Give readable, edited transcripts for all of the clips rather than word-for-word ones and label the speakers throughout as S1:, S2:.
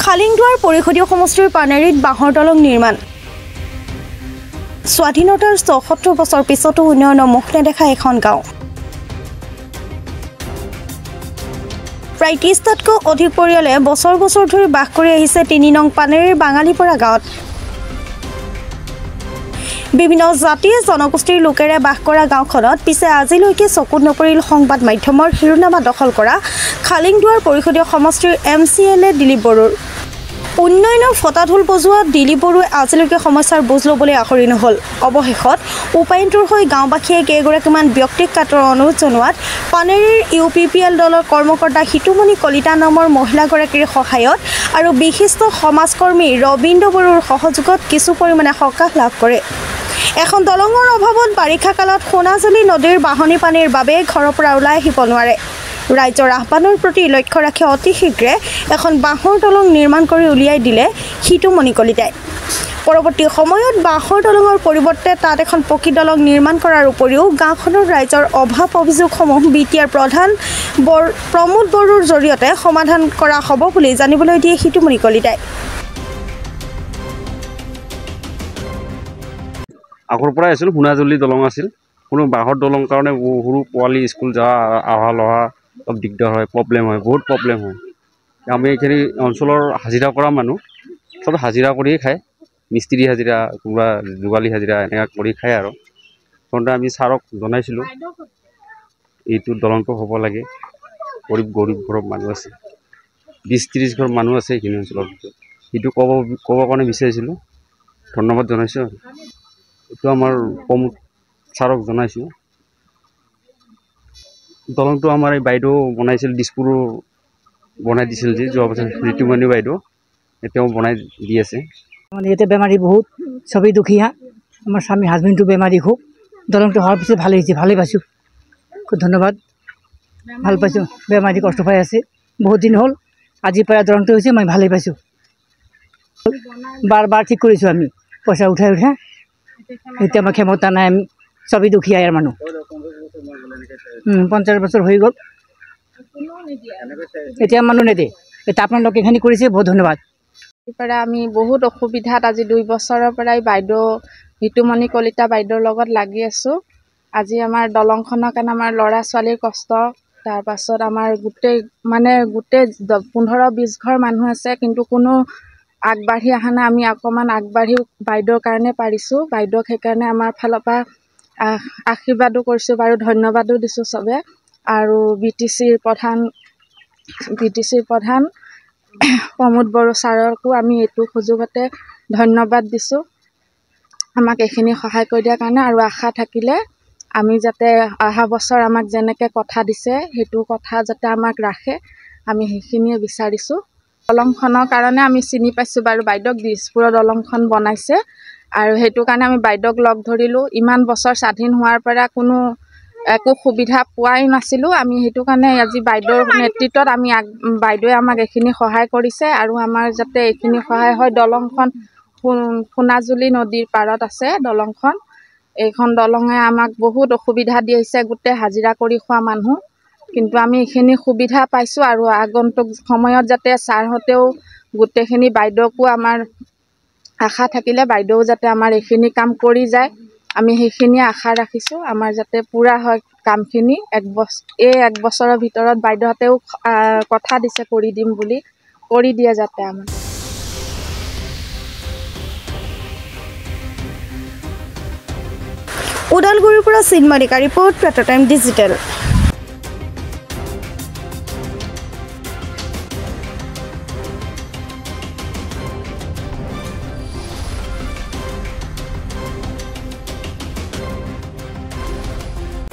S1: খালিংদুৱাৰ পৰিষদীয় সমষ্টিৰ পানেৰীত বাঁহৰ দলং নিৰ্মাণ। স্বাধীনতাৰ ৭৪ বছৰ পিছতো উন্নয়নৰ মুখ নেদেখা এখন গাঁও। প্ৰায় ৩০টাতকৈ অধিক পৰিয়ালে বছৰ বছৰ ধৰি বাস কৰি আহিছে ৩ নং পানেৰীৰ বাঙালীপৰা গাঁৱত। বিভিন্ন জাতি জনগোষ্ঠীৰ লোকেৰে বাস কৰা গাঁওখনত পিছে আজিলৈকে চকুত নপৰিল সংবাদ মাধ্যমৰ শিৰোনামা দখল কৰা খালিংদুৱাৰ পৰিষদীয় সমষ্টিৰ MCLA দিলীপ বড়োৰ। উন্নয়নৰ ফটাঢোল বজোৱা দিলীপ বড়োৱে আজিলৈকে সমস্যাৰ বুজ ল'বলৈ আখৰি নহ'ল। অৱশেষত উপায়ন্তৰ হৈ গাঁওবাসীয়ে কেইগৰাকীমান ব্যক্তিক কাটৰ অনুৰোধ জনোৱাত পানেৰীৰ UPPL দলৰ কৰ্মকৰ্তা হিতুমণি কলিতা নামৰ মহিলাগৰাকীৰ সহায়ত আৰু বিশিষ্ট সমাজকৰ্মী ৰবীন্দ্ৰ বড়োৰ সহযোগত কিছু পৰিমাণে সকাহ লাভ কৰে। এখন দলঙৰ অভাৱত বাৰিষা কালত সোণাজুলি নদীৰ বাঢ়নী পানীৰ বাবে ঘৰৰ পৰা ওলাই আহিব নোৱাৰে। ৰাইজৰ আহ্বানৰ প্ৰতি লক্ষ্য ৰাখি অতি শীঘ্ৰে এখন বাঁহৰ দলং নিৰ্মাণ কৰি উলিয়াই দিলে হিতুমণি কলিতাই। পৰৱৰ্তী সময়ত বাঁহৰ দলঙৰ পৰিৱৰ্তে তাত এখন পকী দলং নিৰ্মাণ কৰাৰ উপৰিও গাঁওখনৰ ৰাইজৰ অভাৱ অভিযোগসমূহ BTR প্ৰধান প্ৰমোদ বড়োৰ জৰিয়তে সমাধান কৰা হ'ব বুলি জানিবলৈ দিয়ে হিতুমণি কলিতাই।
S2: আগৰ পৰাই আছিল সোণাজুলি দলং আছিল, কোনো বাঁহৰ দলং কাৰণে সৰু পোৱালি স্কুল যোৱা অহা লোৱা অলপ দিগদাৰ হয়, প্ৰব্লেম হয়, বহুত প্ৰব্লেম হয়। আমি এইখিনি অঞ্চলৰ হাজিৰা কৰা মানুহ, চব হাজিৰা কৰিয়ে খায়, মিস্ত্ৰী হাজিৰা, কোনোবা যোগালী হাজিৰা এনেকুৱা কৰি খায় আৰু। প্ৰথমতে আমি ছাৰক জনাইছিলোঁ এইটো দলংটো হ'ব লাগে, গৰীব ঘৰৰ মানুহ আছে, 20-30 ঘৰ মানুহ আছে এইখিনি অঞ্চলৰ ভিতৰত, সেইটো ক'ব কাৰণে বিচাৰিছিলোঁ, ধন্যবাদ জনাইছোঁ আৰু। এইটো আমাৰ প্ৰমোদ ছাৰক জনাইছোঁ। দলংটো আমাৰ এই বাইদেউ বনাইছিল, দিছপুৰৰ বনাই দিছিল যে যোৱা বছৰ ঋতুমণি বাইদেউ, তেওঁ বনাই দি আছে।
S3: মানে ইয়াতে বেমাৰী বহুত, চবেই দুখীয়া, আমাৰ স্বামী হাজবেণ্ডটো বেমাৰী খুব। দলংটো হোৱাৰ পিছত ভালেই হৈছে, ভালেই পাইছোঁ, খুব ধন্যবাদ, ভাল পাইছোঁ। বেমাৰী কষ্ট পাই আছে বহুত দিন হ'ল, আজিৰ পৰা দলংটো হৈছে, মই ভালেই পাইছোঁ। বাৰ ঠিক কৰিছোঁ আমি, পইচা উঠাই এতিয়া আমাৰ ক্ষমতা নাই, আমি চবেই দুখীয়া ইয়াৰ মানুহ। 50 বছৰ হৈ গ'ল, এতিয়া মানুহ নেদে, এতিয়া আপোনালোকে এইখিনি কৰিছে, বহুত ধন্যবাদ।
S4: আমি বহুত অসুবিধাত আজি 2 বছৰৰ পৰাই বাইদেউ হিতুমণি কলিতা বাইদেউৰ লগত লাগি আছোঁ। আজি আমাৰ দলংখনৰ কাৰণে আমাৰ ল'ৰা ছোৱালীৰ কষ্ট, তাৰপাছত আমাৰ গোটেই 15-20 ঘৰ মানুহ আছে, কিন্তু কোনো আগবাঢ়ি অহা নাই। আমি অকণমান আগবাঢ়ি বাইদেউৰ কাৰণে পাৰিছোঁ, বাইদেউক সেইকাৰণে আমাৰ ফালৰ পৰা আশীৰ্বাদো কৰিছোঁ বাৰু, ধন্যবাদো দিছোঁ চবে। আৰু BTCৰ প্ৰধান প্ৰমোদ বড়ো ছাৰকো আমি এইটো সুযোগতে ধন্যবাদ দিছোঁ, আমাক এইখিনি সহায় কৰি দিয়াৰ কাৰণে। আৰু আশা থাকিলে আমি যাতে অহা বছৰ আমাক যেনেকৈ কথা দিছে সেইটো কথা যাতে আমাক ৰাখে, আমি সেইখিনিয়ে বিচাৰিছোঁ। দলংখনৰ কাৰণে আমি চিনি পাইছোঁ বাৰু, বাইদেউক দিছপুৰৰ দলংখন বনাইছে, আৰু সেইটো কাৰণে আমি বাইদেউক লগ ধৰিলোঁ। ইমান বছৰ স্বাধীন হোৱাৰ পৰা কোনো একো সুবিধা পোৱাই নাছিলোঁ, আমি সেইটো কাৰণে আজি বাইদেউৰ নেতৃত্বত বাইদেৱে আমাক এইখিনি সহায় কৰিছে, আৰু আমাৰ যাতে এইখিনি সহায় হয়। দলংখন সোণাজুলি নদীৰ পাৰত আছে দলংখন, এইখন দলঙে আমাক বহুত অসুবিধা দি আহিছে, গোটেই হাজিৰা কৰি খোৱা মানুহ, কিন্তু আমি এইখিনি সুবিধা পাইছোঁ। আৰু আগন্তুক সময়ত যাতে ছাৰহঁতেও গোটেইখিনি, বাইদেউকো আমাৰ আশা থাকিলে বাইদেউ যাতে আমাৰ এইখিনি কাম কৰি যায়, আমি সেইখিনিয়ে আশা ৰাখিছোঁ, আমাৰ যাতে পূৰা হয় কামখিনি। এই 1 বছৰৰ ভিতৰত বাইদেউহঁতেও কথা দিছে কৰি দিম বুলি, কৰি দিয়ে যাতে আমাৰ।
S1: ওদালগুৰিৰ পৰা চিন্মলিকা ৰিপৰ্ট, প্ৰাতঃ টাইম ডিজিটেল।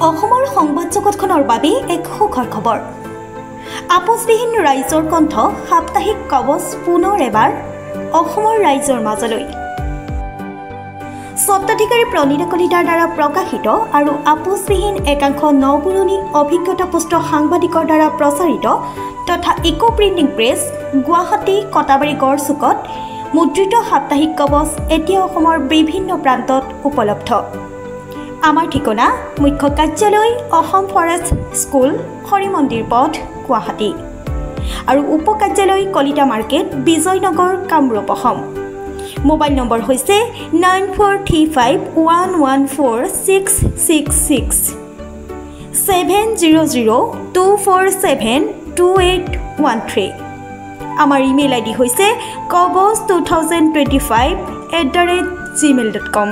S1: অসমৰ সংবাদ জগতখনৰ বাবে এক সুখৰ খবৰ। আপোচবিহীন ৰাইজৰ কণ্ঠ সাপ্তাহিক কবচ পুনৰ এবাৰ অসমৰ ৰাইজৰ মাজলৈ। স্বত্বাধিকাৰী প্ৰণীতা কলিতাৰ দ্বাৰা প্ৰকাশিত আৰু আপোচবিহীন একাংশ নপুৰণি অভিজ্ঞতাপুষ্ট সাংবাদিকৰ দ্বাৰা প্ৰচাৰিত তথা eco printing press, Guwahati Katabari গড়চুকত মুদ্ৰিত সাপ্তাহিক কবচ এতিয়া অসমৰ বিভিন্ন প্ৰান্তত উপলব্ধ। আমাৰ ঠিকনা মুখ্য কাৰ্যালয় অসম ফৰেষ্ট স্কুল, হৰি মন্দিৰ পথ, গুৱাহাটী। আৰু উপ কাৰ্যালয় Kalita market Bijoynagar Kamrup Assam mobile number হৈছে 9435114666 70024728813 আমাৰ ইমেইল আইডি হৈছে kobos2025@gmail.com